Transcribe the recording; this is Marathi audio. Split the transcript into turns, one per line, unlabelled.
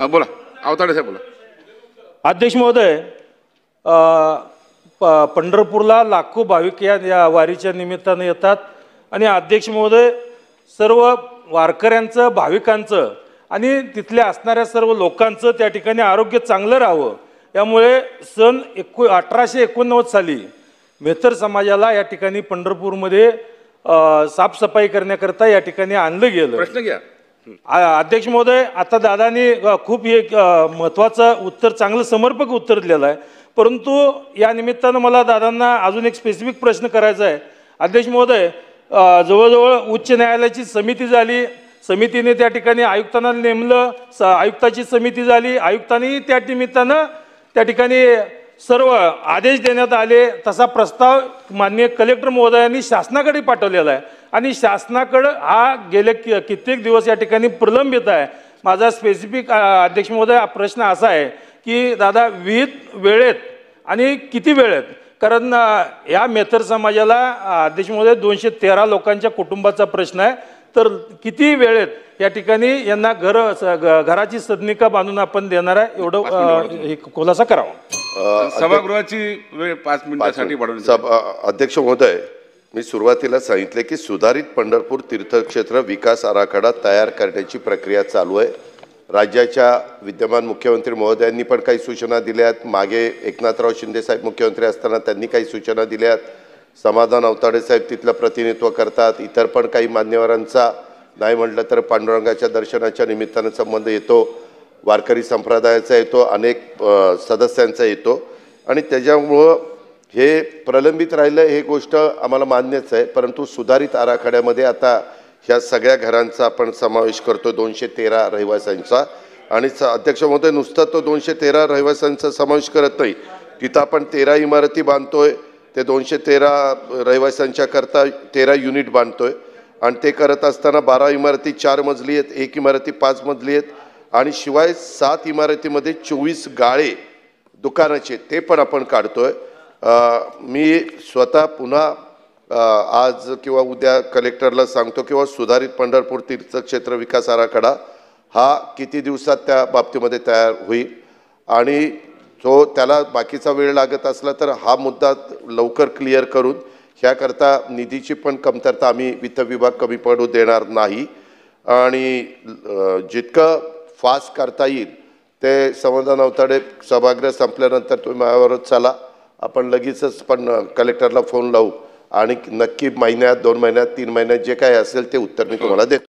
बोला अवताडे साहेब बोला.
अध्यक्ष महोदय, पंढरपूरला लाखो भाविक या वारीच्या निमित्तानं येतात आणि अध्यक्ष महोदय सर्व वारकऱ्यांचं भाविकांचं आणि तिथल्या असणाऱ्या सर्व लोकांचं त्या ठिकाणी आरोग्य चांगलं राहावं यामुळे सन 1889 साली मेहतर समाजाला या ठिकाणी पंढरपूरमध्ये साफसफाई करण्याकरता या ठिकाणी आणलं गेलं.
प्रश्न घ्या
अध्यक्ष महोदय. आता दादांनी खूप एक महत्त्वाचं उत्तर, चांगलं समर्पक उत्तर दिलेलं आहे, परंतु या निमित्तानं मला दादांना अजून एक स्पेसिफिक प्रश्न करायचा आहे. अध्यक्ष महोदय, जवळजवळ उच्च न्यायालयाची समिती झाली, समितीने त्या ठिकाणी आयुक्तांना नेमलं, आयुक्ताची समिती झाली, आयुक्तांनी त्या निमित्तानं त्या ठिकाणी सर्व आदेश देण्यात आले. तसा प्रस्ताव माननीय कलेक्टर महोदयांनी शासनाकडे पाठवलेला आहे आणि शासनाकडं हा गेले कित्येक दिवस या ठिकाणी प्रलंबित आहे. माझा स्पेसिफिक अध्यक्ष महोदय प्रश्न असा आहे की दादा विहित वेळेत आणि किती वेळेत, कारण या मेहतर समाजाला अध्यक्ष महोदय 213 लोकांच्या कुटुंबाचा प्रश्न आहे, तर किती वेळेत या ठिकाणी यांना घराची सदनिका बांधून आपण देणार आहे एवढं खुलासा करावा.
सभागृहाची वेळ 5 मिनिटांसाठी वाढवली.
अध्यक्ष महोदय, मी सुरुवातीला सांगितले की सुधारित पंढरपूर तीर्थक्षेत्र विकास आराखडा तयार करण्याची प्रक्रिया चालू आहे. राज्याच्या विद्यमान मुख्यमंत्री महोदयांनी पण काही सूचना दिल्या आहेत. मागे एकनाथराव शिंदे साहेब मुख्यमंत्री असताना त्यांनी काही सूचना दिल्या आहेत. समाधान अवताडे साहेब तिथलं प्रतिनिधित्व करतात. इतर पण काही मान्यवरांचा नाही म्हटलं तर पांडुरंगाच्या दर्शनाच्या निमित्तानं संबंध येतो, वारकरी संप्रदायाचा येतो, अनेक सदस्यांचा येतो आणि त्याच्यामुळं हे प्रलंबित राहिलं हे गोष्ट आम्हाला मान्यच आहे. परंतु सुधारित आराखड्यामध्ये आता ह्या सगळ्या घरांचा आपण समावेश करतो 213 रहिवाशांचा. आणि अध्यक्ष महोदय, नुसतं तो 213 रहिवाशांचा समावेश करत नाही, तिथं आपण 13 इमारती बांधतोय. ते 213 रहिवाशांच्या करता 13 युनिट बांधतोय आणि ते करत असताना 12 इमारती 4 मजली आहेत, 1 इमारती 5 मजली आहेत आणि शिवाय 7 इमारतीमध्ये 24 गाळे दुकानाचे ते पण आपण काढतोय. मी स्वतः पुन्हा आज किंवा उद्या कलेक्टरला सांगतो किंवा सुधारित पंढरपूर तीर्थक्षेत्र विकास आराखडा हा किती दिवसात त्या बाबतीमध्ये तयार होईल आणि तो त्याला बाकीचा वेळ लागत असला तर हा मुद्दा लवकर क्लिअर करून ह्याकरता निधीची पण कमतरता आम्ही वित्त विभाग कमी पडू देणार नाही आणि जितकं फास्ट करता येईल ते. समाधान अवताडे, सभागृह संपल्यानंतर तुम्ही माझ्याबरोबर चला, आपण लगेचच पण कलेक्टरला फोन लावू आणि नक्की महिन्यात 2 महिन्यात 3 महिन्यात जे काय असेल ते उत्तर मी तुम्हाला देतो.